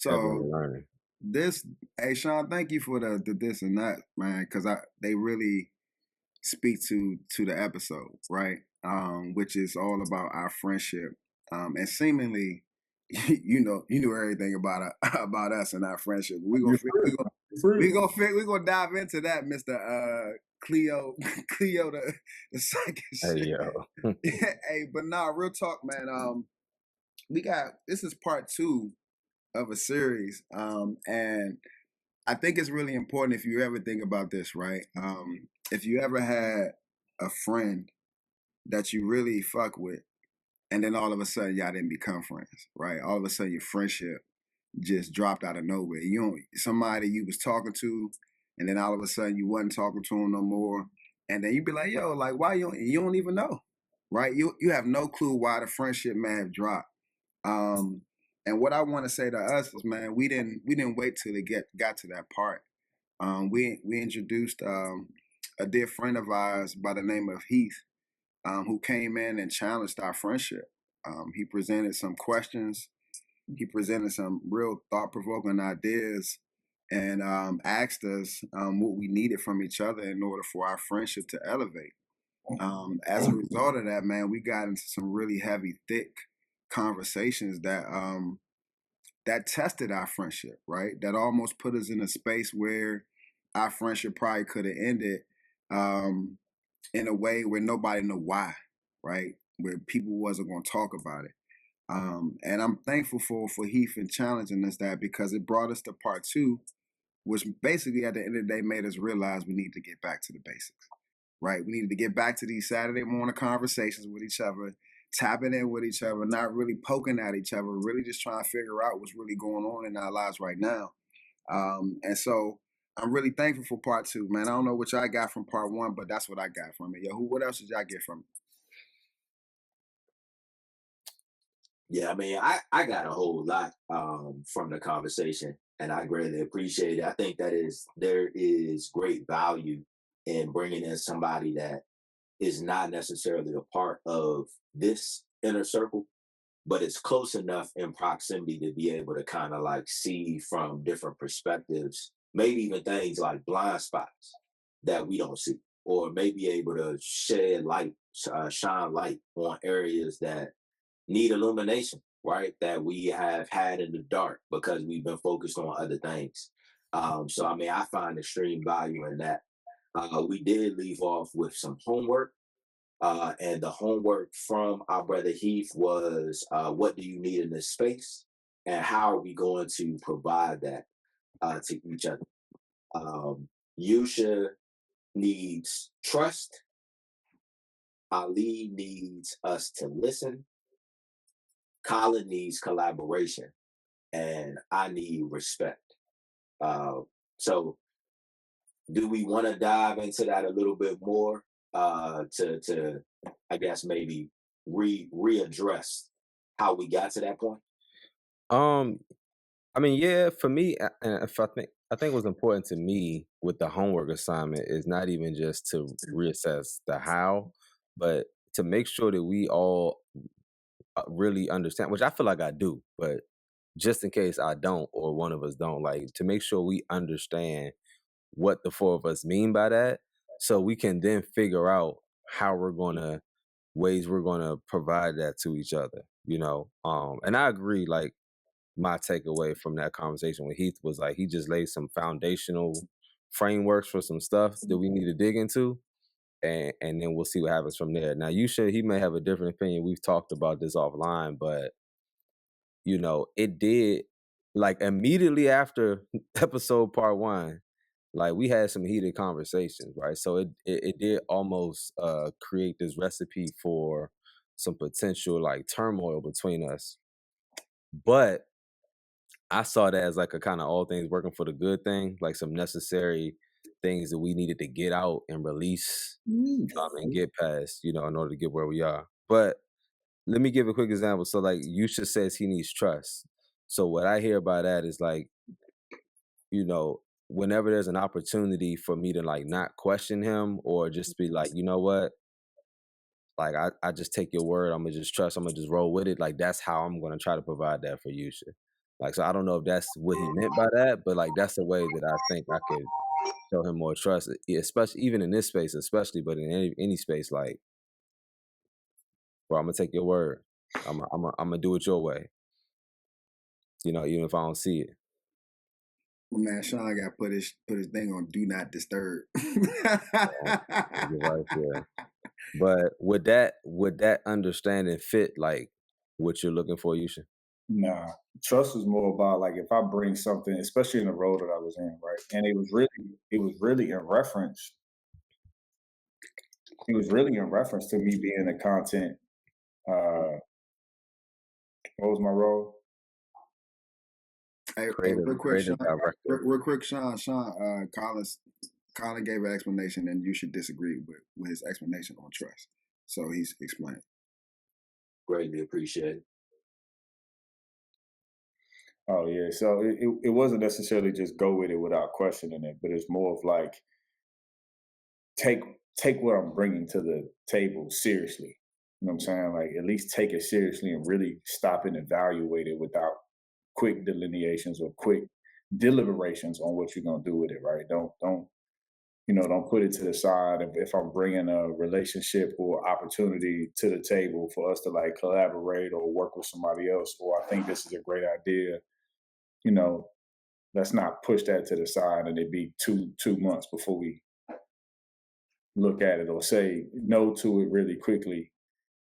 Definitely So learning. this, hey Sean, thank you for the this and that, man, because they really speak to the episode, right? Which is all about our friendship, and seemingly, you knew everything about about us and our friendship. We're gonna You're fi- free. You're free. we're gonna dive into that, Mister Cleo Cleo the second Hey, shit. yo. Hey, but nah, real talk, man. We got this is part two of a series, and I think it's really important if you ever think about this, right? If you ever had a friend that you really fuck with, and then all of a sudden y'all didn't become friends, right? All of a sudden your friendship just dropped out of nowhere. You don't somebody you was talking to, and then all of a sudden you wasn't talking to them no more, and then you be like, yo, like why you don't even know, right? You have no clue why the friendship may have dropped. Um, and what I want to say to us is, man, we didn't wait till it got to that part. We introduced a dear friend of ours by the name of Heath, who came in and challenged our friendship. He presented some questions. He presented some real thought provoking ideas, and asked us what we needed from each other in order for our friendship to elevate. As a result of that, man, we got into some really heavy, thick conversations that tested our friendship, right? That almost put us in a space where our friendship probably could have ended um, in a way where nobody knew why, right? Where people wasn't going to talk about it. And I'm thankful for Heath and challenging us that because it brought us to part two, which basically at the end of the day made us realize we need to get back to the basics, right? We needed to get back to these Saturday morning conversations with each other, tapping in with each other, not really poking at each other, really just trying to figure out what's really going on in our lives right now. And so I'm really thankful for part two, man. I don't know what y'all got from part one, but that's what I got from it. Yo, what else did y'all get from it? Yeah, I mean, I got a whole lot from the conversation, and I greatly appreciate it. I think there is great value in bringing in somebody that is not necessarily a part of this inner circle, but it's close enough in proximity to be able to kind of like see from different perspectives, maybe even things like blind spots that we don't see, or maybe able to shed light, shine light on areas that need illumination, right? That we have had in the dark because we've been focused on other things. So, I mean, I find extreme value in that. We did leave off with some homework. And the homework from our brother Heath was what do you need in this space? And how are we going to provide that to each other? Yusha needs trust. Ali needs us to listen. Colin needs collaboration, and I need respect. Uh, so, do we want to dive into that a little bit more to I guess maybe readdress how we got to that point? Um, I mean, yeah, for me, and if I think what's important to me with the homework assignment is not even just to reassess the how, but to make sure that we all really understand, which I feel like I do, but just in case I don't or one of us don't, like to make sure we understand what the four of us mean by that, so we can then figure out how ways we're gonna provide that to each other, you know. And I agree, like my takeaway from that conversation with Heath was like he just laid some foundational frameworks for some stuff that we need to dig into, and then we'll see what happens from there. Now, he may have a different opinion. We've talked about this offline, but you know, it did like immediately after episode part one, like we had some heated conversations, right? So it did almost create this recipe for some potential like turmoil between us. But I saw that as like a kind of all things working for the good thing, like some necessary things that we needed to get out and release and get past, you know, in order to get where we are. But let me give a quick example. So like Yusha says he needs trust. So what I hear by that is like, you know, whenever there's an opportunity for me to like not question him or just be like, you know what, like I just take your word, I'm gonna just trust, I'm gonna just roll with it. Like that's how I'm gonna try to provide that for Yusha. Like, so I don't know if that's what he meant by that, but like that's the way that I think I could show him more trust, especially even in this space, especially, but in any space, like, bro, I'm gonna take your word. I'm gonna do it your way. You know, even if I don't see it. Well, man, Sean got put his thing on do not disturb. You're right there. But would that understanding fit like what you're looking for, Yusha? Nah, trust is more about like if I bring something, especially in the role that I was in, right? And it was really in reference. It was really in reference to me being a content. What was my role? Hey, Creative real quick, Sean. director. Real quick, Sean. Colin gave an explanation, and you should disagree with his explanation on trust. So he's explained. Greatly appreciated. Oh yeah, so it wasn't necessarily just go with it without questioning it, but it's more of like take what I'm bringing to the table seriously. You know what I'm saying? Like at least take it seriously and really stop and evaluate it without quick delineations or quick deliberations on what you're gonna do with it. Right? Don't put it to the side. If I'm bringing a relationship or opportunity to the table for us to like collaborate or work with somebody else, or I think this is a great idea, you know, let's not push that to the side and it be 2 months before we look at it or say no to it really quickly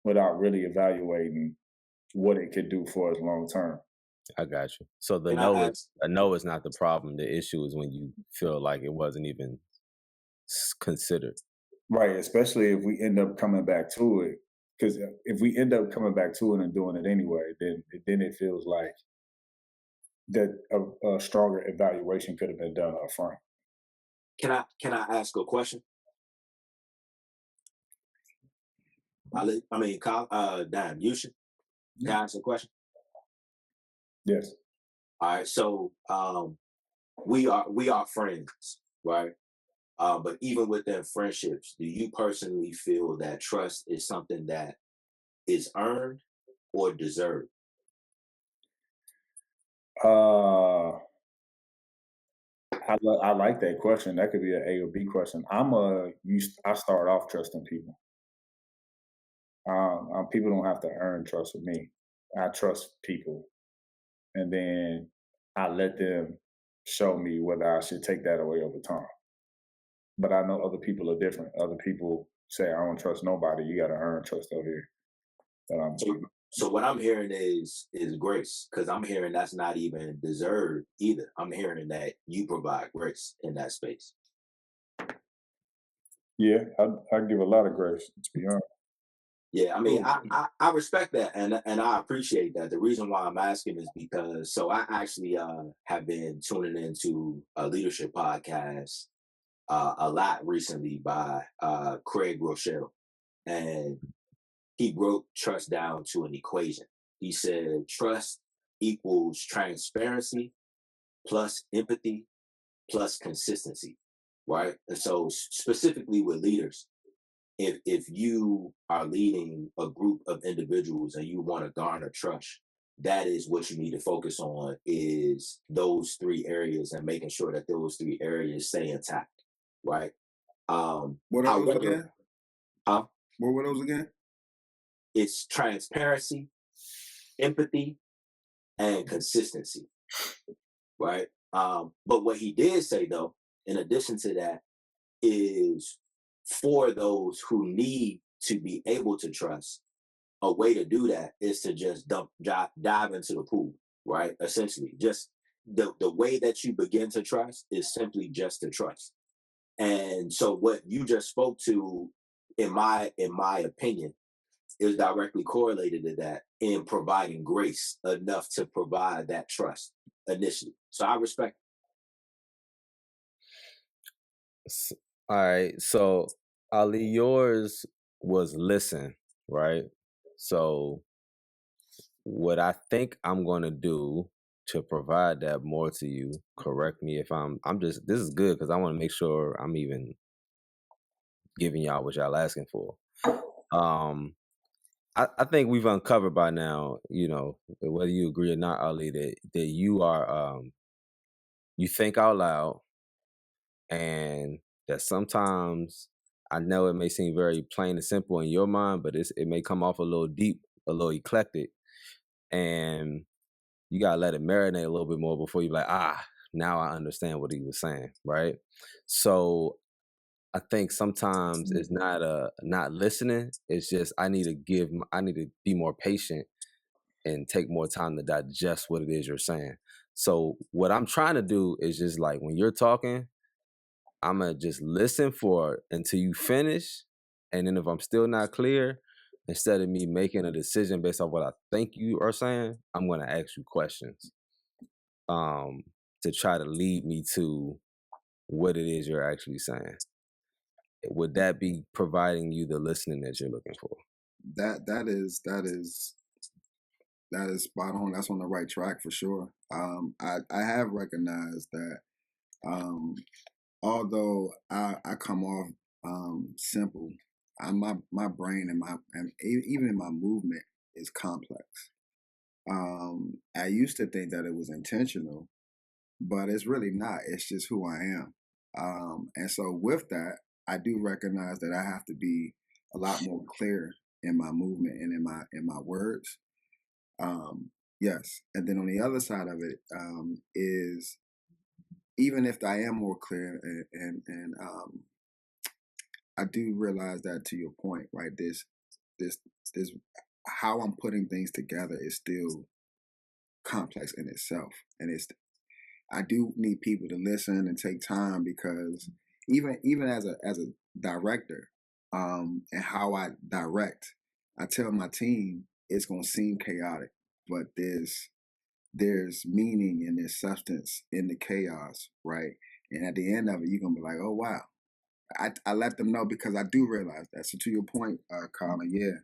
without really evaluating what it could do for us long term. I got you. So the Can I ask? no is not the problem. The issue is when you feel like it wasn't even considered. Right, especially if we end up coming back to it. Because if we end up coming back to it and doing it anyway, then it feels like that a stronger evaluation could have been done up front. Can I ask a question? Damn, you should. Can I ask a question? Yes. All right. So we are friends, right? But even within friendships, do you personally feel that trust is something that is earned or deserved? Uh, I like that question. That could be an A or B question. I start off trusting people. People don't have to earn trust with me. I trust people, and then I let them show me whether I should take that away over time. But I know other people are different. Other people say I don't trust nobody. You got to earn trust over here. So what I'm hearing is grace, because I'm hearing that's not even deserved either. I'm hearing that you provide grace in that space. Yeah, I give a lot of grace, to be honest. Yeah, I mean, I respect that and I appreciate that. The reason why I'm asking is because I actually have been tuning into a leadership podcast a lot recently by Craig Rochelle, and he broke trust down to an equation. He said trust equals transparency plus empathy plus consistency, right? And so specifically with leaders, if you are leading a group of individuals and you want to garner trust, that is what you need to focus on, is those three areas and making sure that those three areas stay intact, right? What are those again? Huh? What were those again? It's transparency, empathy, and consistency, right? But what he did say though, in addition to that, is for those who need to be able to trust, a way to do that is to just dive into the pool, right? Essentially, just the way that you begin to trust is simply just to trust. And so what you just spoke to, in my opinion, is directly correlated to that in providing grace enough to provide that trust initially. So I respect. All right. So Ali, yours was listen, right? So what I think I'm gonna do to provide that more to you, correct me if I'm just, this is good because I want to make sure I'm even giving y'all what y'all asking for. Um I think we've uncovered by now, whether you agree or not, Ali, that you are you think out loud, and that sometimes I know it may seem very plain and simple in your mind, but it may come off a little deep, a little eclectic, and you gotta let it marinate a little bit more before you like, now I understand what he was saying, right? So I think sometimes it's not listening. It's just I need to be more patient and take more time to digest what it is you're saying. So what I'm trying to do is just like when you're talking, I'm gonna just listen for it until you finish, and then if I'm still not clear, instead of me making a decision based off what I think you are saying, I'm gonna ask you questions um, to try to lead me to what it is you're actually saying. Would that be providing you the listening that you're looking for? That is spot on. That's on the right track for sure. I have recognized that although I come off simple, my brain and even in my movement is complex. I used to think that it was intentional, but it's really not. It's just who I am. And so with that, I do recognize that I have to be a lot more clear in my movement and in my words. Yes, and then on the other side of it is even if I am more clear and I do realize that to your point, right? This this how I'm putting things together is still complex in itself, and I do need people to listen and take time because even as a director, and how I direct, I tell my team it's gonna seem chaotic, but there's meaning and there's substance in the chaos, right? And at the end of it, you're gonna be like, oh wow. I let them know because I do realize that. So to your point, Colin, yeah,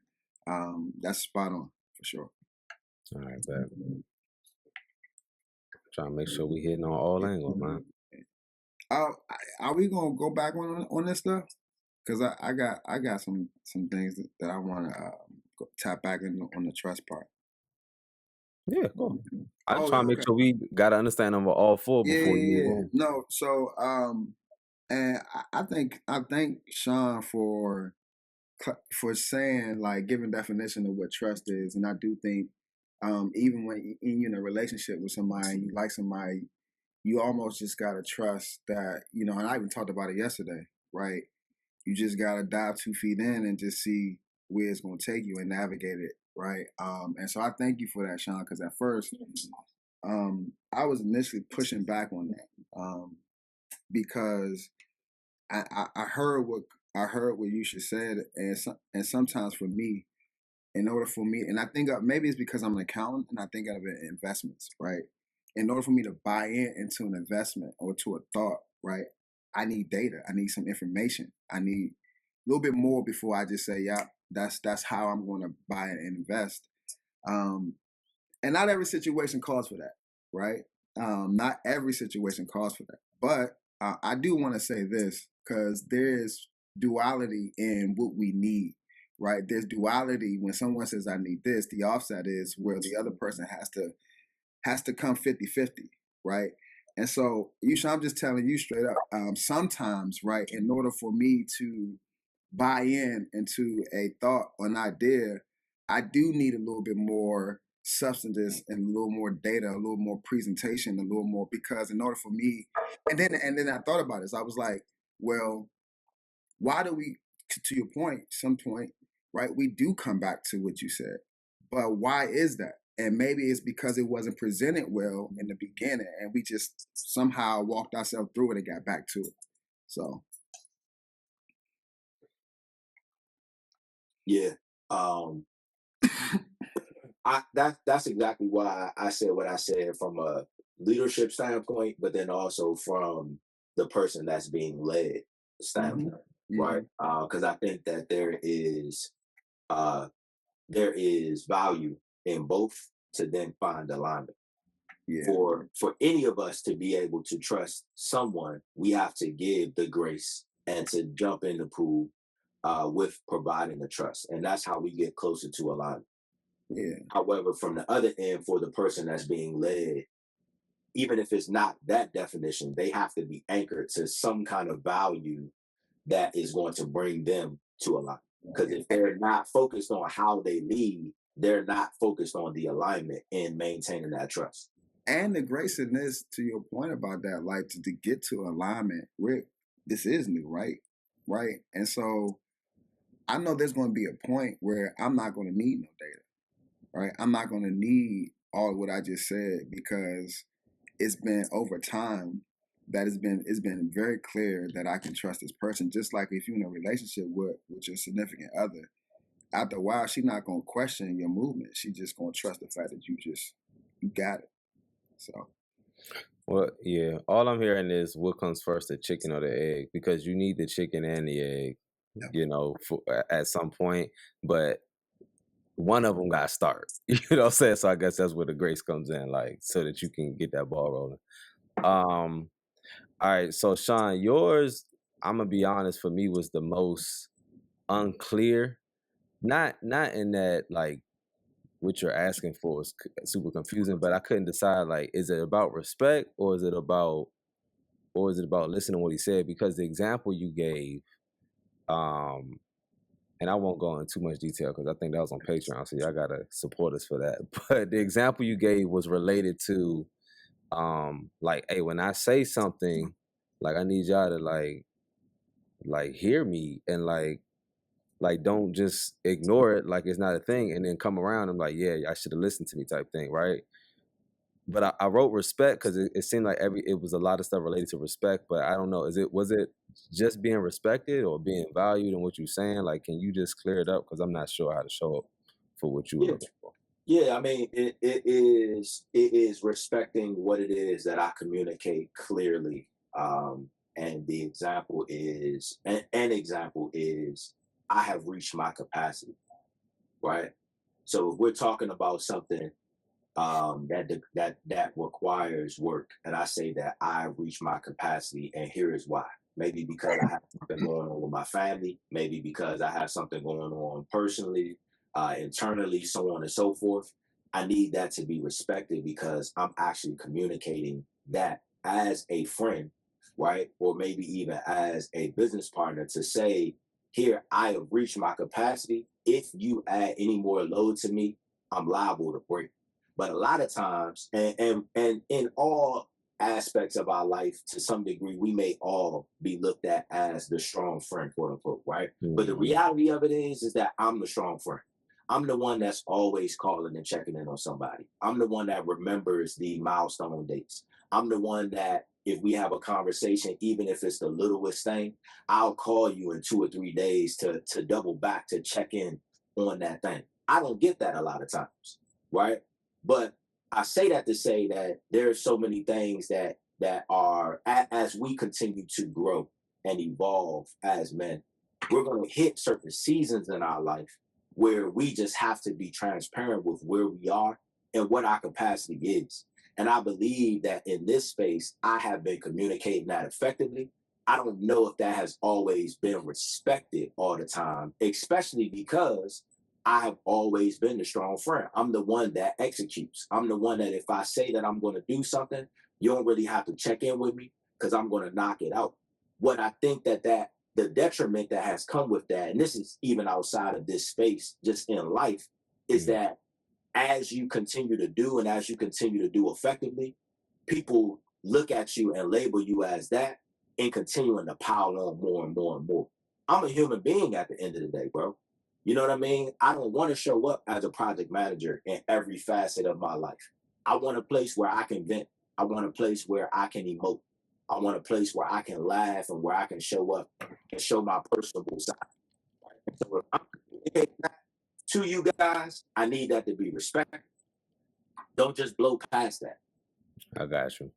that's spot on for sure. All right, bet. Trying to make sure we hitting on all angles, man. Are we gonna go back on this stuff? Because I got some things that I want to tap back on the trust part. Yeah, cool. I'm Oh, trying to make sure we got to understand them all four before you move on. No, so and I thank Sean for saying like giving definition of what trust is, and I do think even when in a relationship with somebody, you like somebody, you almost just gotta trust that And I even talked about it yesterday, right? You just gotta dive 2 feet in and just see where it's gonna take you and navigate it, right? And so I thank you for that, Sean, because at first, I was initially pushing back on that because I heard what you should said, and sometimes for me, in order for me, and I think maybe it's because I'm an accountant and I think of it in investments, right? In order for me to buy into an investment or to a thought, right? I need data. I need some information. I need a little bit more before I just say, yeah, that's how I'm going to buy and invest. Um, and not every situation calls for that, right? Not every situation calls for that. But I do want to say this because there is duality in what we need, right? There's duality when someone says, I need this. The offset is where the other person has to come 50-50, right? And so, I'm just telling you straight up. Sometimes, right, in order for me to buy into a thought or an idea, I do need a little bit more substance and a little more data, a little more presentation, a little more because in order for me, and then I thought about this. I was like, well, why do we? To your point, some point, right? We do come back to what you said, but why is that? And maybe it's because it wasn't presented well in the beginning, and we just somehow walked ourselves through it and got back to it. So Yeah. That's exactly why I said what I said from a leadership standpoint, but then also from the person that's being led standpoint, right? Because I think that there is value in both to then find alignment. yeah, For any of us to be able to trust someone, we have to give the grace and to jump in the pool with providing the trust. And that's how we get closer to alignment. Yeah. However, from the other end, for the person that's being led, even if it's not that definition, they have to be anchored to some kind of value that is going to bring them to alignment. Because if they're not focused on how they lead, they're not focused on the alignment and maintaining that trust. And the grace in this, to your point about that, like to get to alignment, this is new, right? Right. And so I know there's going to be a point where I'm not going to need no data, right? I'm not going to need all of what I just said, because it's been over time that it's been very clear that I can trust this person. Just like if you're in a relationship with your significant other, after a while, she's not going to question your movement. She's just going to trust the fact that you got it. So, well, yeah, all I'm hearing is what comes first, the chicken or the egg, because you need the chicken and the egg, you know, at some point, but one of them got to start, you know what I'm saying? So I guess that's where the grace comes in, like, so that you can get that ball rolling. All right, so Sean, yours, I'm gonna be honest, for me was the most unclear. Not in that like what you're asking for is super confusing, but I couldn't decide, like, is it about respect or is it about listening to what he said? Because the example you gave, and I won't go into too much detail because I think that was on Patreon, so y'all gotta support us for that. But the example you gave was related to like, hey, when I say something, like, I need y'all to like hear me and like don't just ignore it like it's not a thing, and then come around and like, yeah, I should have listened to me type thing, right? But I wrote respect because it seemed like it was a lot of stuff related to respect, but I don't know, was it just being respected or being valued in what you're saying? Like, can you just clear it up, because I'm not sure how to show up for what you were looking for. Yeah, I mean, it is respecting what it is that I communicate clearly. And the example is an example is I have reached my capacity, right? So if we're talking about something that requires work, and I say that I've reached my capacity, and here is why. Maybe because I have something going on with my family, maybe because I have something going on personally, internally, so on and so forth. I need that to be respected because I'm actually communicating that as a friend, right? Or maybe even as a business partner, to say, here, I have reached my capacity. If you add any more load to me, I'm liable to break. But a lot of times, and in all aspects of our life, to some degree, we may all be looked at as the strong friend, quote unquote, right? Mm-hmm. But the reality of it is that I'm the strong friend. I'm the one that's always calling and checking in on somebody. I'm the one that remembers the milestone dates. I'm the one that, if we have a conversation, even if it's the littlest thing, I'll call you in 2 or 3 days to double back, to check in on that thing. I don't get that a lot of times, right? But I say that to say that there are so many things that are, as we continue to grow and evolve as men, we're going to hit certain seasons in our life where we just have to be transparent with where we are and what our capacity is. And I believe that in this space, I have been communicating that effectively. I don't know if that has always been respected all the time, especially because I have always been the strong friend. I'm the one that executes. I'm the one that, if I say that I'm going to do something, you don't really have to check in with me because I'm going to knock it out. What I think that the detriment that has come with that, and this is even outside of this space, just in life, is that as you continue to do and as you continue to do effectively, people look at you and label you as that and continuing to pile on more and more and more. I'm a human being at the end of the day, bro. You know what I mean? I don't want to show up as a project manager in every facet of my life. I want a place where I can vent. I want a place where I can emote. I want a place where I can laugh and where I can show up and show my personable side. So if I'm communicating that to you guys, I need that to be respected. Don't just blow past that. I got you.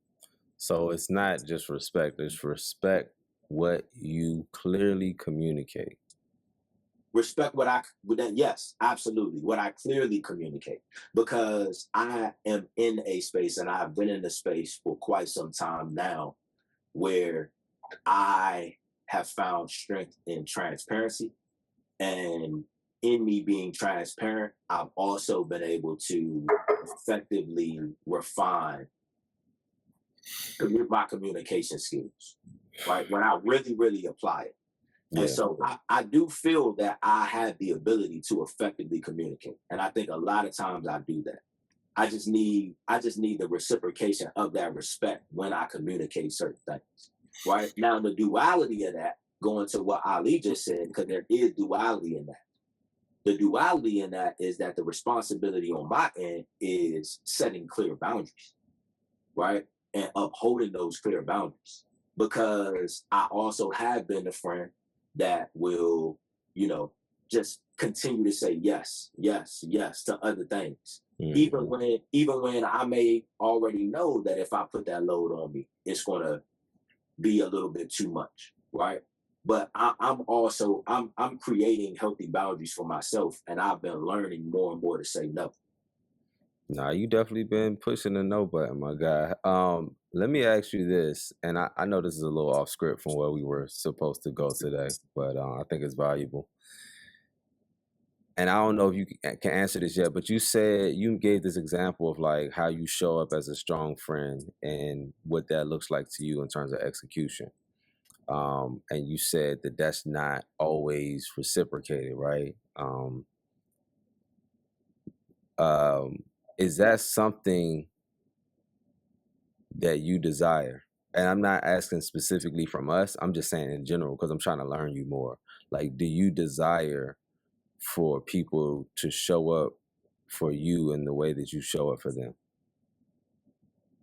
So it's not just respect, it's respect what you clearly communicate. Respect yes, absolutely, what I clearly communicate, because I am in a space, and I've been in a space for quite some time now, where I have found strength in transparency. And in me being transparent, I've also been able to effectively refine my communication skills, right? When I really, really apply it. And Yeah. so I do feel that I have the ability to effectively communicate. And I think a lot of times I do that. I just need the reciprocation of that respect when I communicate certain things. Right? Now the duality of that, going to what Ali just said, because there is duality in that. The duality in that is that the responsibility on my end is setting clear boundaries, right? And upholding those clear boundaries. Because I also have been a friend that will, you know, just continue to say yes, yes, yes to other things. Even when I may already know that if I put that load on me, it's gonna be a little bit too much, right? But I'm creating healthy boundaries for myself, and I've been learning more and more to say no. Nah, you definitely been pushing the no button, my guy. Let me ask you this, and I know this is a little off script from where we were supposed to go today, but I think it's valuable. And I don't know if you can answer this yet, but you gave this example of like how you show up as a strong friend and what that looks like to you in terms of execution. And you said that that's not always reciprocated, right? Is that something that you desire? And I'm not asking specifically from us. I'm just saying in general because I'm trying to learn you more. Like, do you desire for people to show up for you in the way that you show up for them?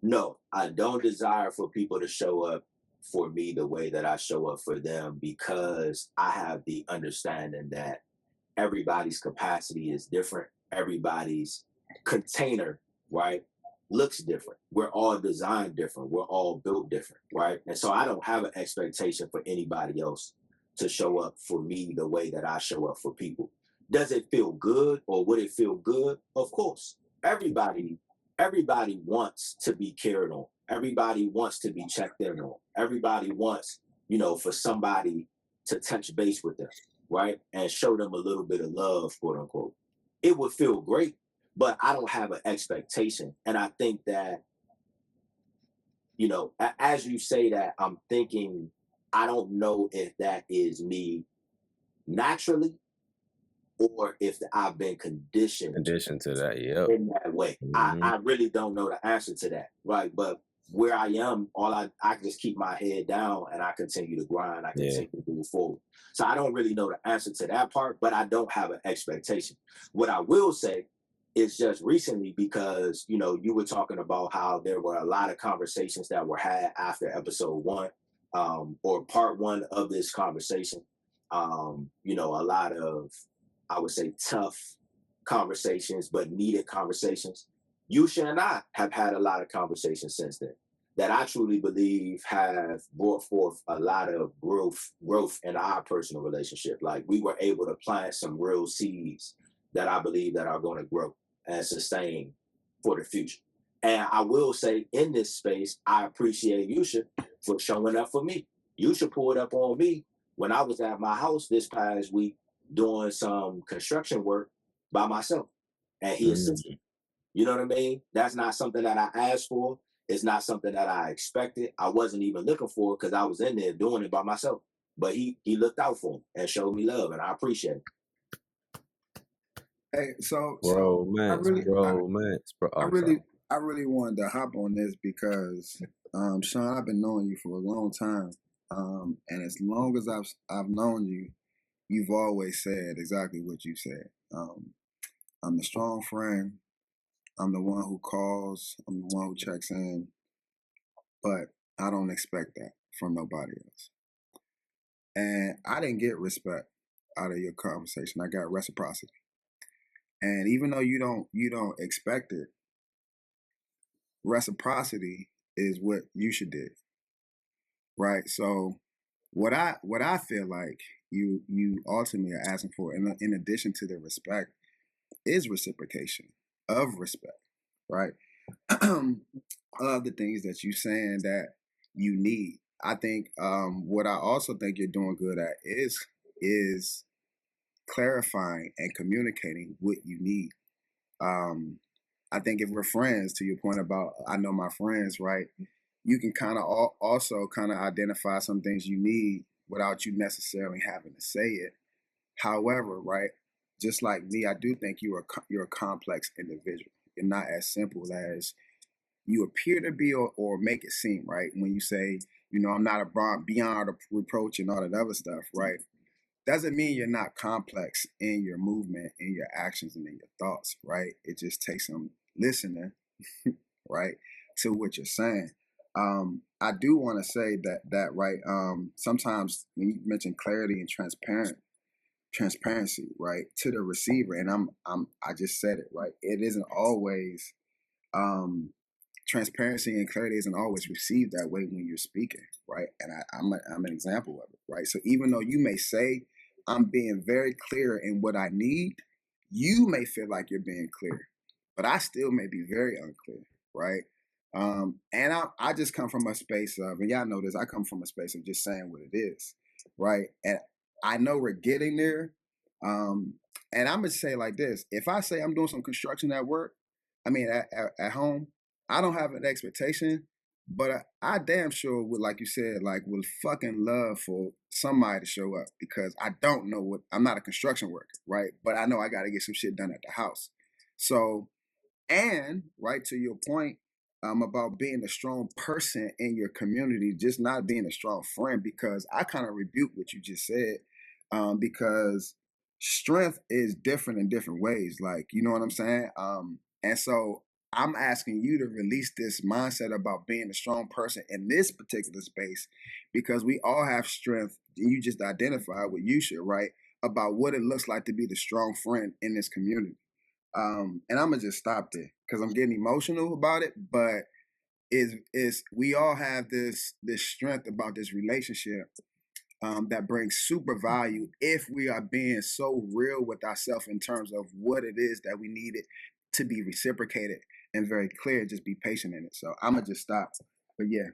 No, I don't desire for people to show up for me the way that I show up for them, because I have the understanding that everybody's capacity is different. Everybody's container, right, looks different. We're all designed different. We're all built different, right? And so I don't have an expectation for anybody else to show up for me the way that I show up for people. Does it feel good, or would it feel good? Of course. Everybody wants to be cared on. Everybody wants to be checked in on. Everybody wants, for somebody to touch base with them, right? And show them a little bit of love, quote unquote. It would feel great, but I don't have an expectation. And I think that, as you say that, I'm thinking, I don't know if that is me naturally or if I've been conditioned Addition to that, yep. in that way. I really don't know the answer to that, right? But where I am, I just keep my head down and I continue to grind. I continue to move forward. So I don't really know the answer to that part, but I don't have an expectation. What I will say is just recently, because you were talking about how there were a lot of conversations that were had after episode 1, or part 1 of this conversation. A lot of, I would say, tough conversations, but needed conversations. Yusha and I have had a lot of conversations since then that I truly believe have brought forth a lot of growth in our personal relationship. Like, we were able to plant some real seeds that I believe that are going to grow and sustain for the future. And I will say, in this space, I appreciate Yusha for showing up for me. Yusha pulled up on me when I was at my house this past week doing some construction work by myself, and he assisted. You know what I mean? That's not something that I asked for. It's not something that I expected. I wasn't even looking for, because I was in there doing it by myself. But he looked out for me and showed me love, and I appreciate it. Hey, so Romance, bro. I really wanted to hop on this because, Sean, I've been knowing you for a long time, and as long as I've known you, you've always said exactly what you said. I'm the strong friend. I'm the one who calls. I'm the one who checks in. But I don't expect that from nobody else. And I didn't get respect out of your conversation. I got reciprocity. And even though you don't expect it, reciprocity is what you should do. Right? So what I feel like you ultimately are asking for, in addition to the respect, is reciprocation of respect, right? Of the things that you're saying that you need. I think what I also think you're doing good at is clarifying and communicating what you need. I think if we're friends, to your point about I know my friends, right? You can kind of also kind of identify some things you need without you necessarily having to say it. However, right, just like me, I do think you're a complex individual. You're not as simple as you appear to be or make it seem, right? When you say, I'm not a beyond reproach and all that other stuff, right? Doesn't mean you're not complex in your movement, in your actions, and in your thoughts, right? It just takes some listening, right, to what you're saying. I do want to say that right. Sometimes when you mention clarity and transparency, right, to the receiver, and I just said it, right. It isn't always um, transparency and clarity isn't always received that way when you're speaking, right? And I'm an example of it, right? So even though you may say I'm being very clear in what I need, you may feel like you're being clear, but I still may be very unclear, right? And I just come from a space of, and y'all know this, I come from a space of just saying what it is, right? And I know we're getting there. And I'm gonna say like this: if I say I'm doing some construction at work, I mean at home, I don't have an expectation, but I damn sure would, like you said, like would fucking love for somebody to show up because I don't know I'm not a construction worker, right? But I know I got to get some shit done at the house. So, and right to your point, about being a strong person in your community, just not being a strong friend, because I kind of rebuke what you just said, because strength is different in different ways. Like, you know what I'm saying? And so I'm asking you to release this mindset about being a strong person in this particular space, because we all have strength. You just identified what you should, right? About what it looks like to be the strong friend in this community. And I'm gonna just stop there because I'm getting emotional about it. But is we all have this strength about this relationship, that brings super value if we are being so real with ourselves in terms of what it is that we need it to be reciprocated and very clear. Just be patient in it. So I'm gonna just stop. But yeah,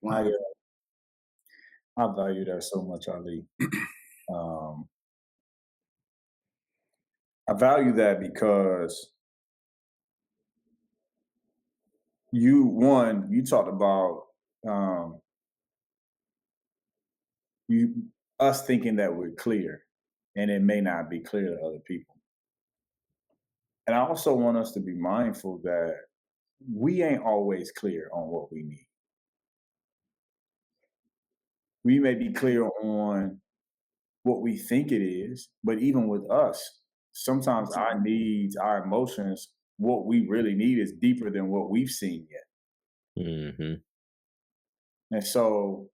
I value that so much, Ali. I value that because you talked about us thinking that we're clear, and it may not be clear to other people. And I also want us to be mindful that we ain't always clear on what we need. We may be clear on what we think it is, but even with us, sometimes our needs, our emotions, what we really need is deeper than what we've seen yet. Mm-hmm. And so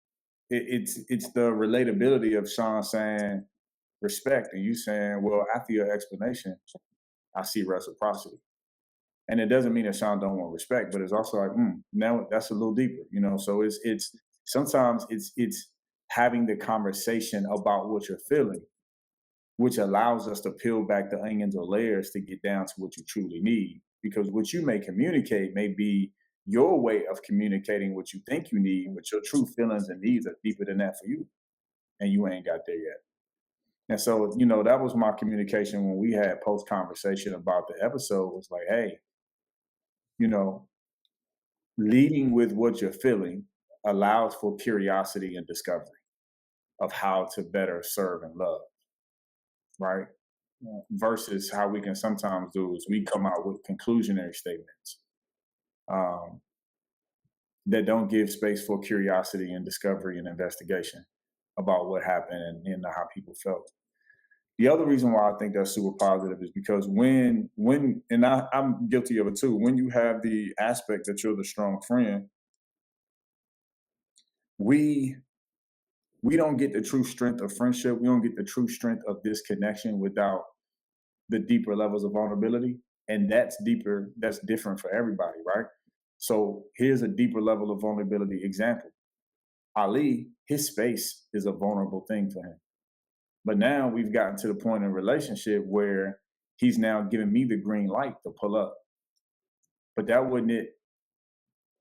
it's the relatability of Sean saying respect, and you saying, well, after your explanation, I see reciprocity. And it doesn't mean that Sean don't want respect, but it's also like, now that's a little deeper, So it's sometimes it's having the conversation about what you're feeling, which allows us to peel back the onions or layers to get down to what you truly need. Because what you may communicate may be your way of communicating what you think you need, but your true feelings and needs are deeper than that for you. And you ain't got there yet. And so, that was my communication when we had post conversation about the episode, was like, hey, leading with what you're feeling allows for curiosity and discovery of how to better serve and love, right? Versus how we can sometimes do is we come out with conclusionary statements that don't give space for curiosity and discovery and investigation about what happened and how people felt. The other reason why I think that's super positive is because when and I'm guilty of it too, when you have the aspect that you're the strong friend, we don't get the true strength of friendship. We don't get the true strength of this connection without the deeper levels of vulnerability. And that's different for everybody, right? So here's a deeper level of vulnerability example. Ali, his space is a vulnerable thing for him. But now we've gotten to the point in relationship where he's now giving me the green light to pull up. But that wasn't it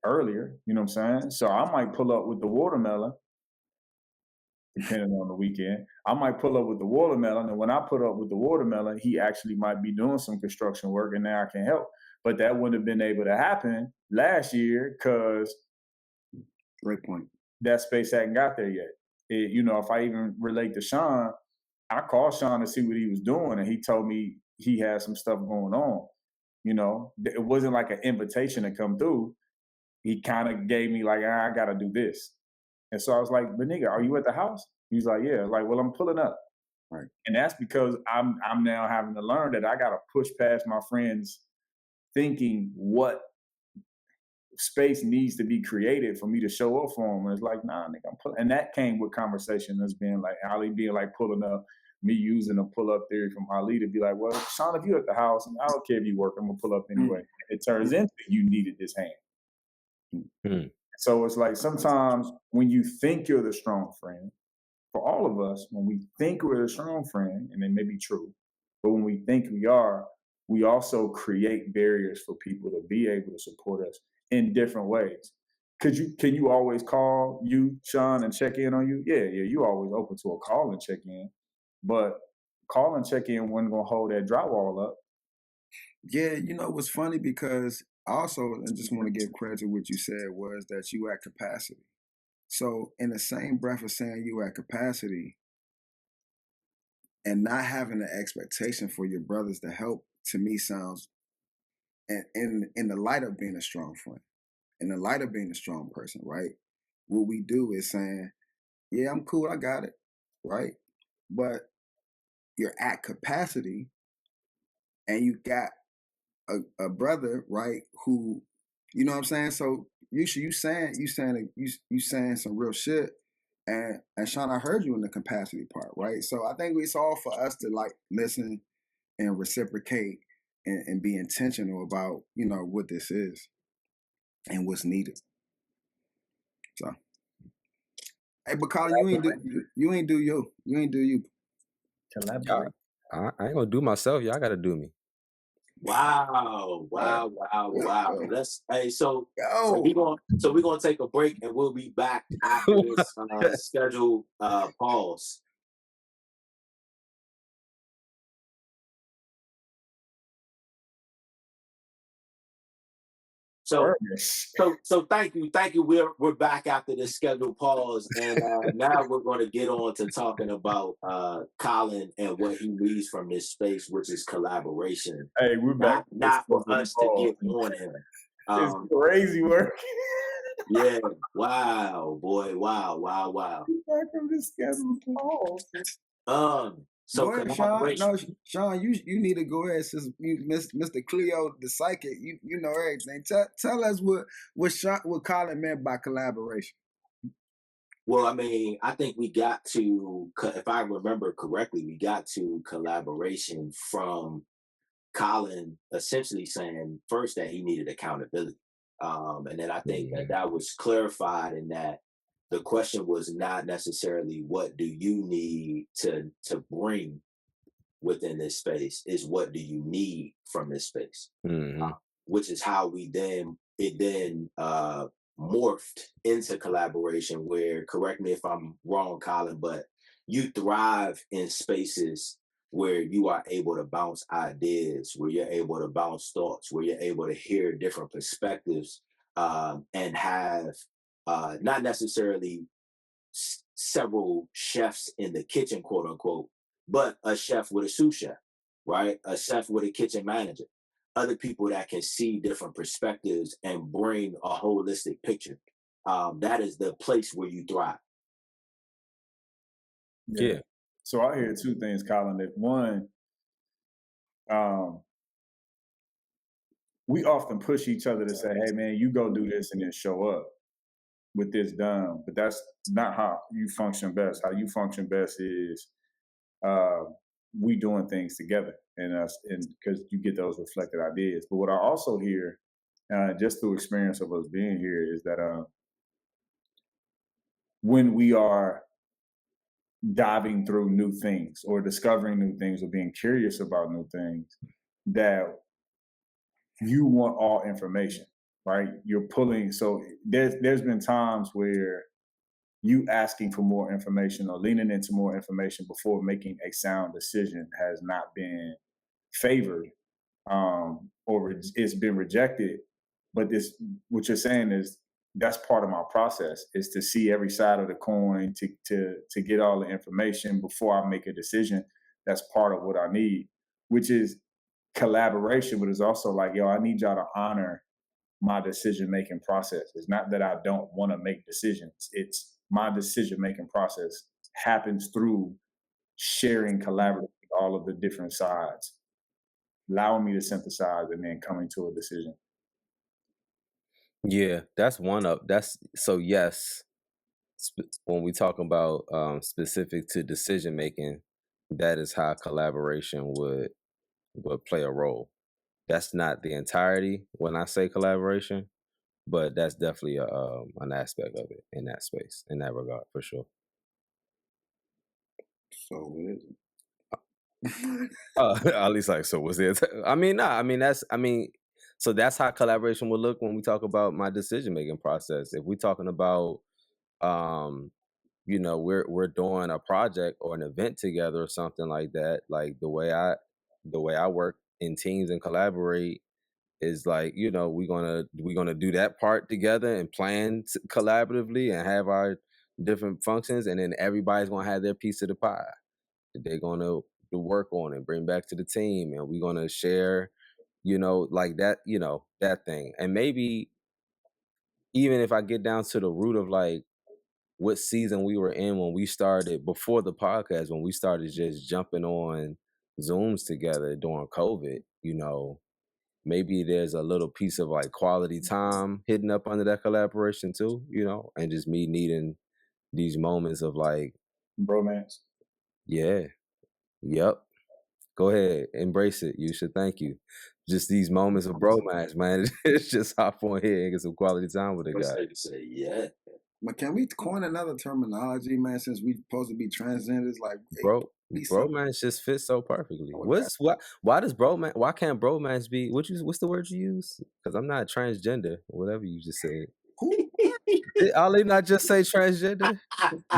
earlier, you know what I'm saying? So I might pull up with the watermelon, depending on the weekend. I might pull up with the watermelon, and when I put up with the watermelon, he actually might be doing some construction work, and now I can help. But that wouldn't have been able to happen last year because Great point. that space hadn't got there yet. If I even relate to Sean, I called Sean to see what he was doing, and he told me he had some stuff going on. It wasn't like an invitation to come through. He kind of gave me like, I got to do this. And so I was like, but nigga, are you at the house? He's like, yeah. Like, well, I'm pulling up. Right. And that's because I'm now having to learn that I got to push past my friends thinking what space needs to be created for me to show up for them. And it's like, nah, nigga, I'm pulling. And that came with conversation as being like, Ali being like pulling up, me using a pull-up theory from Ali to be like, well, Sean, if you're at the house, I don't care if you work, I'm going to pull up anyway. It turns into you needed this hand. So it's like sometimes when you think you're the strong friend, for all of us, when we think we're the strong friend, and it may be true, but when we think we are, we also create barriers for people to be able to support us in different ways. Can you always call you, Sean, and check in on you? Yeah, you always open to a call and check in. But call and check in wasn't gonna hold that drywall up. Yeah, it was funny because also, I just want to give credit to what you said was that you at capacity. So in the same breath of saying you at capacity and not having the expectation for your brothers to help, to me sounds, in the light of being a strong friend, in the light of being a strong person, right? What we do is saying, yeah, I'm cool, I got it, right? But you're at capacity and you got a brother, right, who, you know what I'm saying? So you saying some real shit. And Sean, I heard you in the capacity part, right? So I think it's all for us to like listen and reciprocate and be intentional about, what this is and what's needed. So, hey, but Colin, you ain't do you. Collaborate. I ain't gonna do myself. Y'all gotta do me. Wow. So we're gonna take a break and we'll be back after this scheduled pause. So thank you. We're back after this scheduled pause, and now we're going to get on to talking about Colin and what he needs from this space, which is collaboration. Hey, we're back. Not for us to get on him. It's crazy work. Yeah. Wow, boy. Wow. Back from this scheduled pause. So go ahead, Sean. No, Sean, you need to go ahead since you Mr. Cleo, the psychic. You know everything. Tell us what Colin meant by collaboration. Well, I mean, I think we got to, if I remember correctly, we got to collaboration from Colin essentially saying first that he needed accountability, and then I think that was clarified in that the question was not necessarily what do you need to bring within this space, is what do you need from this space, which is how it then morphed into collaboration. Where, correct me if I'm wrong, Colin, but you thrive in spaces where you are able to bounce ideas, where you're able to bounce thoughts, where you're able to hear different perspectives, and have not necessarily several chefs in the kitchen, quote unquote, but a chef with a sous chef, right? A chef with a kitchen manager, other people that can see different perspectives and bring a holistic picture. That is the place where you thrive. Yeah. So I hear two things, Colin. That one, we often push each other to say, hey man, you go do this and then show up with this done. But that's not how you function best. How you function best is we doing things together, and because you get those reflected ideas. But what I also hear, just through experience of us being here, is that when we are diving through new things or discovering new things or being curious about new things, that you want all information, right? You're pulling. So there's been times where you asking for more information or leaning into more information before making a sound decision has not been favored, or it's been rejected. But this, what you're saying is that's part of my process, is to see every side of the coin, to get all the information before I make a decision. That's part of what I need, which is collaboration, but it's also like, yo, I need y'all to honor my decision making process. It's not that I don't want to make decisions. It's my decision making process happens through sharing collaboratively all of the different sides, allowing me to synthesize and then coming to a decision. Yeah, that's one up. That's so yes. When we talk about specific to decision making, that is how collaboration would play a role. That's not the entirety when I say collaboration, but that's definitely an aspect of it in that space, in that regard, for sure. So what is it? At least like, so was it? I mean, nah, so that's how collaboration would look when we talk about my decision making process. If we're talking about, we're doing a project or an event together or something like that, like the way I work in teams and collaborate is like, we're gonna do that part together and plan collaboratively and have our different functions, and then everybody's gonna have their piece of the pie that they're gonna do work on and bring back to the team, and we're gonna share, like that, that thing. And maybe even if I get down to the root of like what season we were in when we started before the podcast, when we started just jumping on Zooms together during COVID, maybe there's a little piece of like quality time hidden up under that collaboration too, and just me needing these moments of like Bromance. Yeah. Yep. Go ahead. Embrace it. You should. Thank you. Just these moments of bromance, man. It's just hop on here and get some quality time with a guy. Say, yeah. But can we coin another terminology, man? Since we supposed to be transgenders, like bromance just fits so perfectly. Why does bromance? Why can't bromance be? What's the word you use? Because I'm not transgender. Whatever you just said. Did Ali not just say transgender?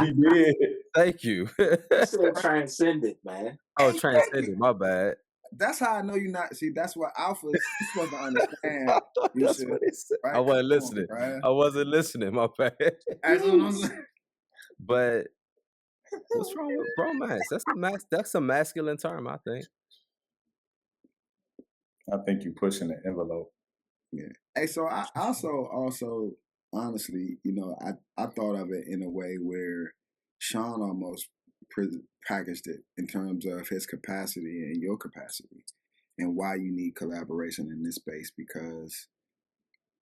He did. Thank you. He said transcendent, man. Oh, transcendent. My bad. That's how I know you're not. See, that's what alphas you're supposed to understand. That's what he said. Right? I wasn't listening. I wasn't listening. My bad. That's what I'm saying. But what's wrong with bromance? That's a masculine term, I think. I think you're pushing the envelope. Yeah. Hey, so I also honestly, I thought of it in a way where Sean almost packaged it in terms of his capacity and your capacity and why you need collaboration in this space, because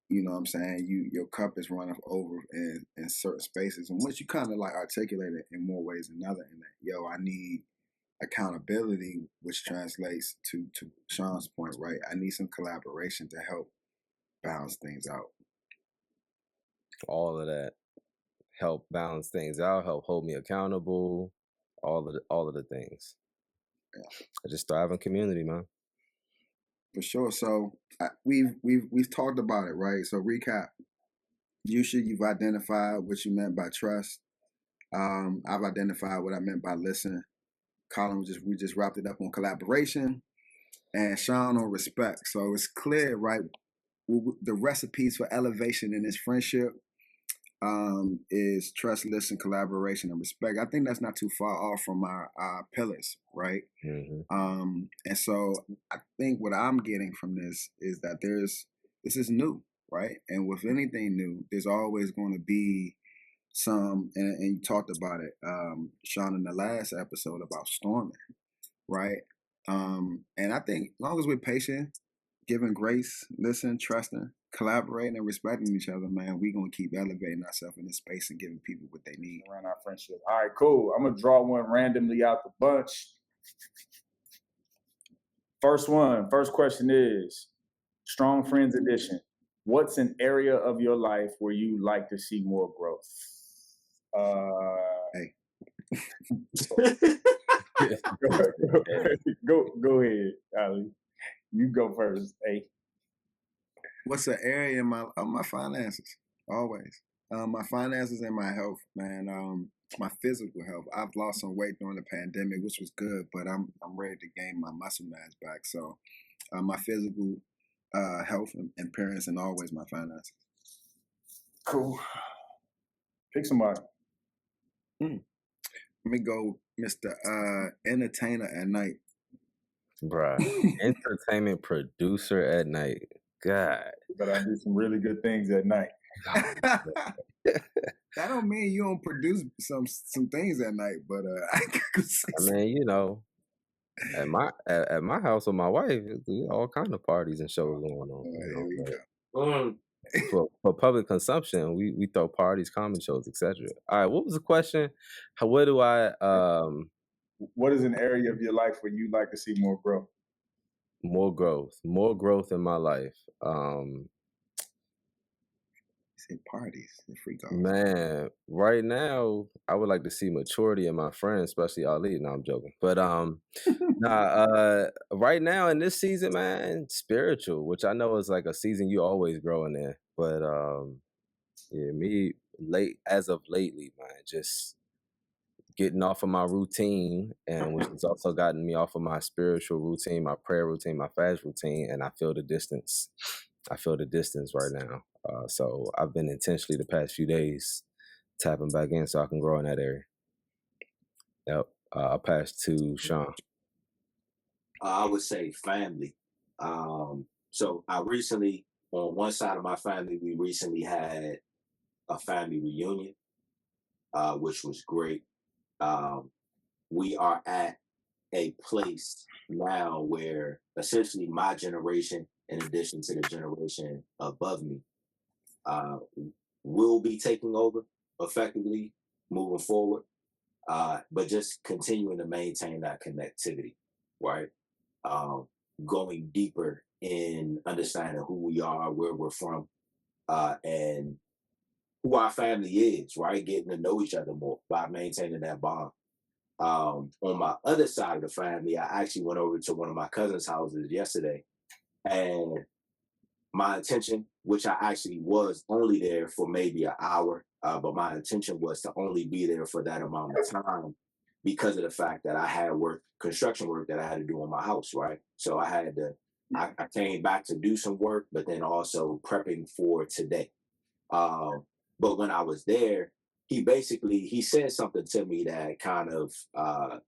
you know what I'm saying, your cup is running over in certain spaces, and once you kind of like articulate it in more ways than other, in that, I need accountability, which translates to Sean's point, right? I need some collaboration to help balance things out. All of that help balance things out, help hold me accountable, all of the things. Yeah. I just thrive in community, man. For sure. So we've talked about it, right? So recap. You've identified what you meant by trust. I've identified what I meant by listen. Colin we just wrapped it up on collaboration, and Sean on respect. So it's clear, right? The recipes for elevation in this friendship is trust, listen, collaboration, and respect. I think that's not too far off from our pillars, right? Mm-hmm. And so I think what I'm getting from this is that this is new, right? And with anything new, there's always going to be some, and you talked about it, Sean, in the last episode about storming, right? And I think as long as we're patient, giving grace, listening, trusting, collaborating, and respecting each other, man, we're going to keep elevating ourselves in this space and giving people what they need around our friendship. All right, cool. I'm going to draw one randomly out the bunch. First question is Strong Friends Edition. What's an area of your life where you like to see more growth? Hey. Go ahead, Ali. You go first. Hey. What's the area of my finances? Always. My finances and my health, man. My physical health. I've lost some weight during the pandemic, which was good, but I'm ready to gain my muscle mass back. So, my physical health and appearance, and always my finances. Cool. Pick somebody. Let me go, Mr. Entertainer at night. Bruh. Entertainment producer at night. God. But I do some really good things at night. That don't mean you don't produce some things at night, but I could say I mean, you know, at my house with my wife, all kind of parties and shows going on. here we go. For public consumption, we throw parties, comedy shows, etc. All right, what was the question? What do I What is an area of your life where you like to see more growth? More growth in my life. Say parties and freak off. Man, right now I would like to see maturity in my friends, especially Ali. No, I'm joking. But right now in this season, man, spiritual, which I know is like a season you always growing in. But yeah, me as of lately, man, just getting off of my routine, and which has also gotten me off of my spiritual routine, my prayer routine, my fast routine, and I feel the distance. I feel the distance right now. So I've been intentionally the past few days tapping back in so I can grow in that area. Yep. I'll pass to Sean. I would say family. So I recently, on one side of my family, we recently had a family reunion, which was great. We are at a place now where essentially my generation, in addition to the generation above me, will be taking over effectively moving forward, but just continuing to maintain that connectivity, right? Going deeper in understanding who we are, where we're from, and who our family is, right? Getting to know each other more by maintaining that bond. On my other side of the family, I actually went over to one of my cousin's houses yesterday, and my intention, which I actually was only there for maybe an hour, but my intention was to only be there for that amount of time because of the fact that I had construction work that I had to do on my house, right? So I came back to do some work, but then also prepping for today. But when I was there, he said something to me that kind of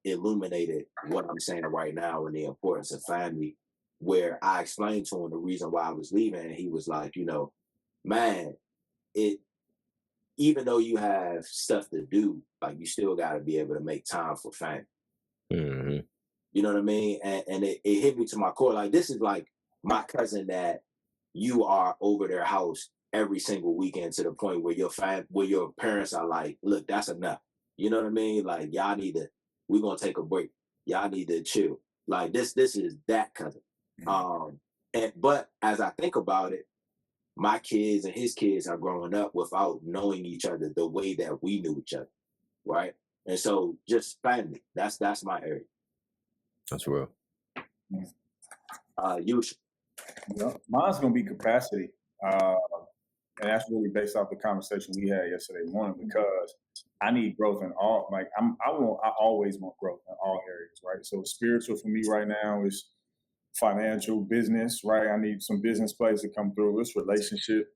illuminated what I'm saying right now and the importance of family, where I explained to him the reason why I was leaving, and he was like, man, even though you have stuff to do, like you still got to be able to make time for family. Mm-hmm. You know what I mean? And it hit me to my core. Like, this is like my cousin that you are over their house every single weekend to the point where your parents are like, look, that's enough. You know what I mean? Like, we're going to take a break. Y'all need to chill. Like, this is that cousin. But as I think about it, my kids and his kids are growing up without knowing each other the way that we knew each other. Right. And so just family, that's my area. That's real. You. Yeah, mine's gonna be capacity, and that's really based off the conversation we had yesterday morning. Because I need growth in all. Like I always want growth in all areas, right? So spiritual for me right now is financial, business, right? I need some business plays to come through. It's relationship.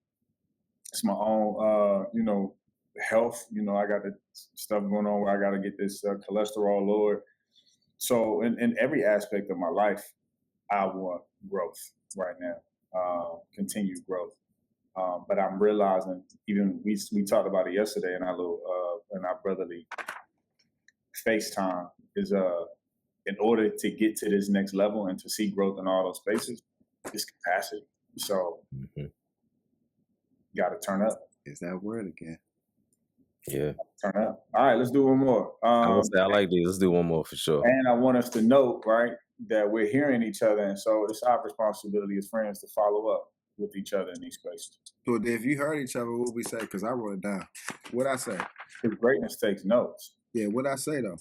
It's my own, health. I got the stuff going on where I got to get this cholesterol lowered. So in every aspect of my life, I want growth right now, continued growth. But I'm realizing, even we talked about it yesterday in our brotherly FaceTime, is in order to get to this next level and to see growth in all those spaces, it's capacity. So you got to turn up. Is that word again? Yeah. Turn up. All right, let's do one more. I like these. Let's do one more for sure. And I want us to note, right, that we're hearing each other, and so it's our responsibility as friends to follow up with each other in these spaces. So if you heard each other, what we say? Because I wrote it down. What'd I say? Because greatness takes notes. Yeah, what'd I say though?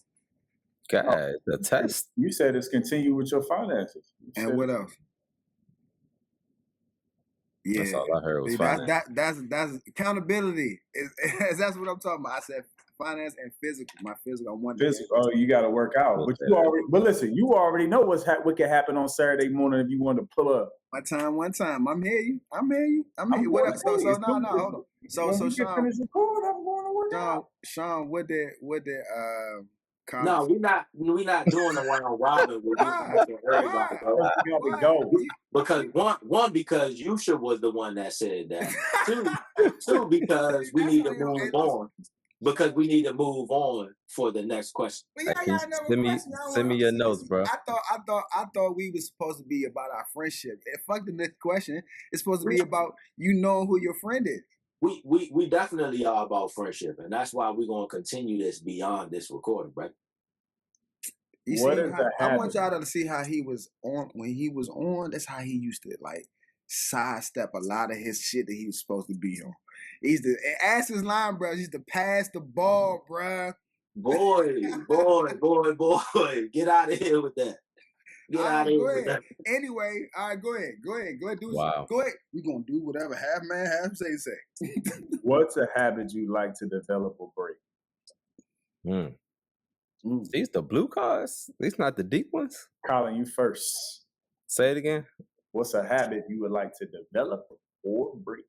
God, the test. You said it's continue with your finances. And what else? That's Yeah, all I heard was see, finance. that's accountability. That's what I'm talking about. I said finance and physical. My physical, I wanted to be Physical. Oh, you got to work out. We'll But say you that. already. But listen, you already know what can happen on Saturday morning if you want to pull up. my time one time. I'm here you. I'm here you. I'm here. I'm What going else? to tell you. No, hold on. When So we get Sean, finished recording, I'm going to work out. Sean, what did No, conversation? we're not doing a round robin where we Why? making everybody Why? go. You got to Why? go. Because one because Yusha was the one that said that. Two because we That's need how to you. Hey, move listen. on. Because we need to move on for the next question. But Hey, yeah, can you y'all never send me question. I send me want your to notes, see. bro? I thought we was supposed to be about our friendship. Fuck the next question. It's supposed to be about you knowing who your friend is. We definitely are about friendship, and that's why we're gonna continue this beyond this recording, right? You What see is how the I habit? want y'all to see how he was on when he was on. That's how he used to like sidestep a lot of his shit that he was supposed to be on. He's the ask his line, bro. He's to pass the ball, bro. Boy, get out of here with that. Get All out of right, here go with ahead. that. Anyway, all right, go ahead. Do it. Wow. Go ahead. We gonna do whatever half man, half say. What's a habit you like to develop or break? These the blue cards? These not the deep ones? Colin, you first. Say it again. What's a habit you would like to develop or break?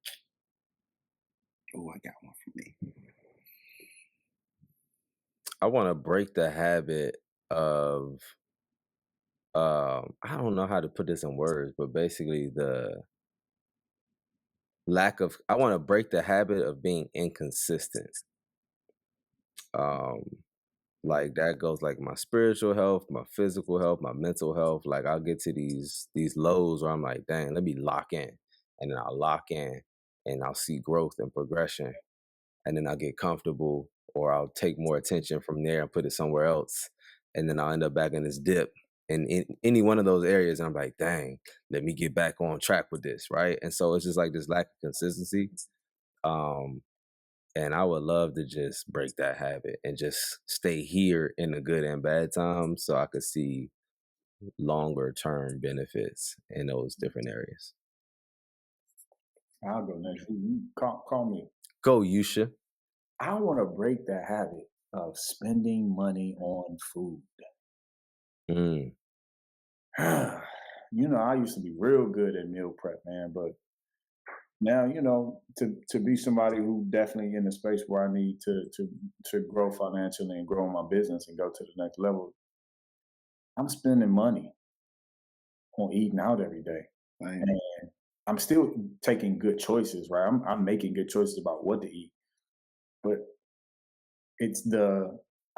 Oh, I got one for me. I want to break the habit of I don't know how to put this in words, but basically the lack of I want to break the habit of being inconsistent. Like that goes like my spiritual health, my physical health, my mental health. Like I'll get to these lows where I'm like, dang, let me lock in. And then I'll lock in and I'll see growth and progression. And then I'll get comfortable or I'll take more attention from there and put it somewhere else. And then I'll end up back in this dip in any one of those areas. And I'm like, dang, let me get back on track with this. Right. And so it's just like this lack of consistency. And I would love to just break that habit and just stay here in the good and bad times so I could see longer term benefits in those different areas. I'll go next. You call me. Go, Yusha. I want to break the habit of spending money on food. You know, I used to be real good at meal prep, man, but now, you know, to be somebody who definitely in the space where I need to grow financially and grow my business and go to the next level, I'm spending money on eating out every day. Right. And I'm still taking good choices, right? I'm making good choices about what to eat. But it's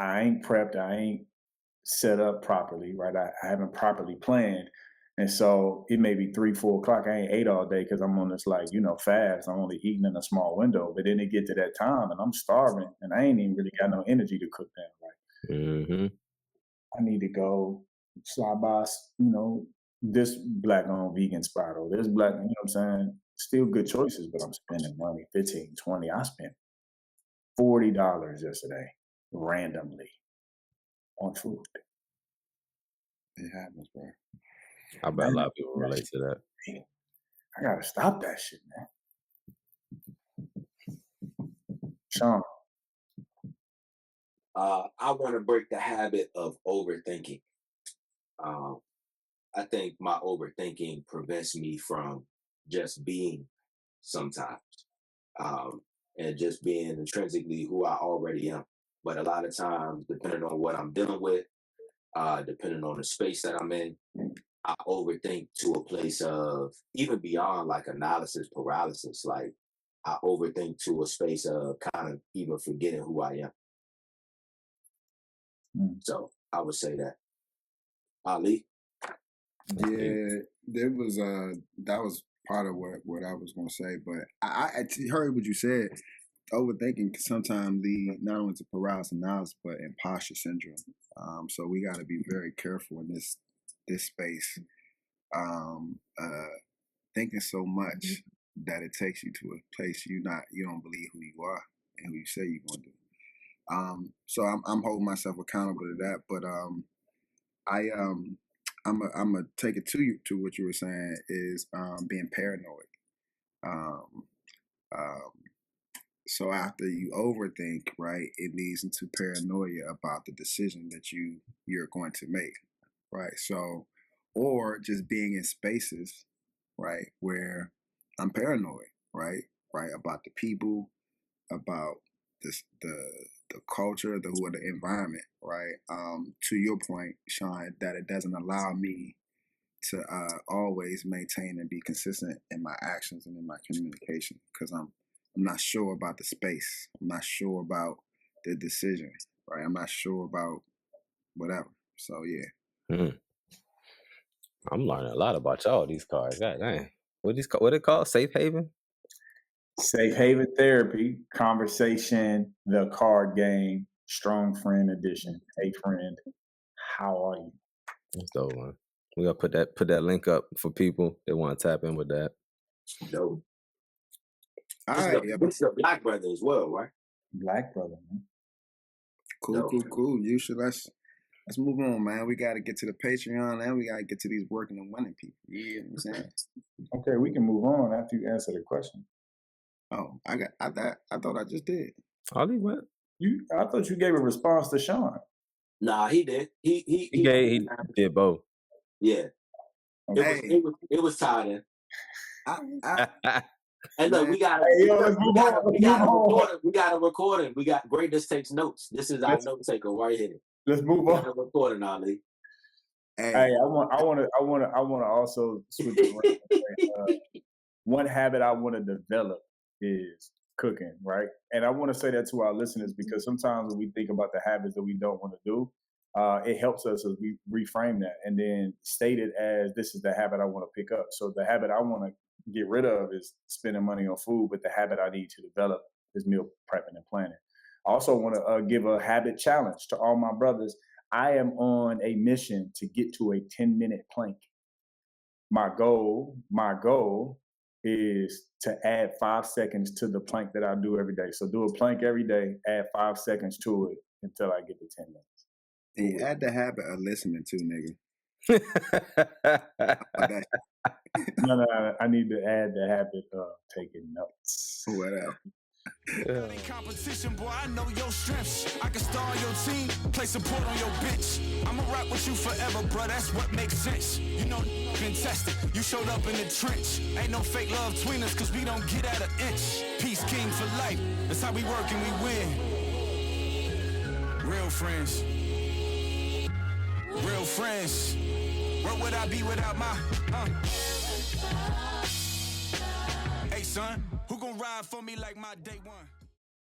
I ain't prepped, I ain't set up properly, right? I haven't properly planned. And so it may be 3, 4 o'clock. I ain't ate all day because I'm on this like, you know, fast. I'm only eating in a small window. But then it get to that time and I'm starving and I ain't even really got no energy to cook that, right? Mm-hmm. I need to go slide by, you know, this black-owned vegan spot or this black, you know what I'm saying? Still good choices, but I'm spending money, 15, 20. I spent $40 yesterday randomly on food. It happens, bro. I bet a lot of people relate to that. I gotta stop that shit, man. Sean. I want to break the habit of overthinking. I think my overthinking prevents me from just being sometimes, and just being intrinsically who I already am. But a lot of times, depending on what I'm dealing with, depending on the space that I'm in, I overthink to a place of even beyond like analysis paralysis. Like I overthink to a space of kind of even forgetting who I am. So I would say that. Ali? Yeah, there was that was part of what I was gonna say, but I heard what you said. Overthinking can sometimes lead not only to paralysis analysis but imposter syndrome. So we got to be very careful in this space. Thinking so much that it takes you to a place you don't believe who you are and who you say you're gonna do. So I'm holding myself accountable to that, but I'm gonna take it to what you were saying is being paranoid. Um, so after you overthink, right, it leads into paranoia about the decision that you're going to make, right? So, or just being in spaces, right, where I'm paranoid, right, about the people, about the culture, the environment, right. To your point, Sean, that it doesn't allow me to always maintain and be consistent in my actions and in my communication because I'm not sure about the space. I'm not sure about the decision, right? I'm not sure about whatever. So yeah. Mm. I'm learning a lot about y'all these cards. God dang. What it called? Safe haven? Safe Haven Therapy, Conversation, the Card Game, Strong Friend Edition. Hey friend, how are you? That's the one. We gotta put that link up for people that want to tap in with that. Dope. All This right. is a Black brother as well, right? Black brother, man. Cool. You should let's move on, man. We got to get to the Patreon and we got to get to these working and winning people. You know what I'm saying? Okay, we can move on after you answer the question. Oh, I thought I just did. Ollie, what? I thought you gave a response to Sean. Nah, he did. He did both. Yeah. Okay. It was tied in. And look, Man. we got a recording. We got Greatness Takes Notes. This is our note taker right here. Let's move on. A recording, Ali. Hey, I want to also switch around. One habit I want to develop is cooking, right? And I want to say that to our listeners because sometimes when we think about the habits that we don't want to do, it helps us as we reframe that and then state it as this is the habit I want to pick up. So the habit I want to get rid of is spending money on food, but the habit I need to develop is meal prepping and planning. I also want to give a habit challenge to all my brothers. I am on a mission to get to a 10-minute plank. My goal is to add 5 seconds to the plank that I do every day. So do a plank every day, add 5 seconds to it until I get to 10 minutes. And add the habit of listening to, nigga. No, I need to add the habit of taking notes. Whatever. Competition, boy, I know your strengths. I can star on your team, play support on your bench. I'ma rock with you forever, bro. That's what makes sense. You know, been tested. You showed up in the trench. Ain't no fake love between us, cause we don't get at an inch. Peace king for life. That's how we work and we win. Real friends. Real friends. Where would I be without my Hey son, who gon' ride for me like my day one?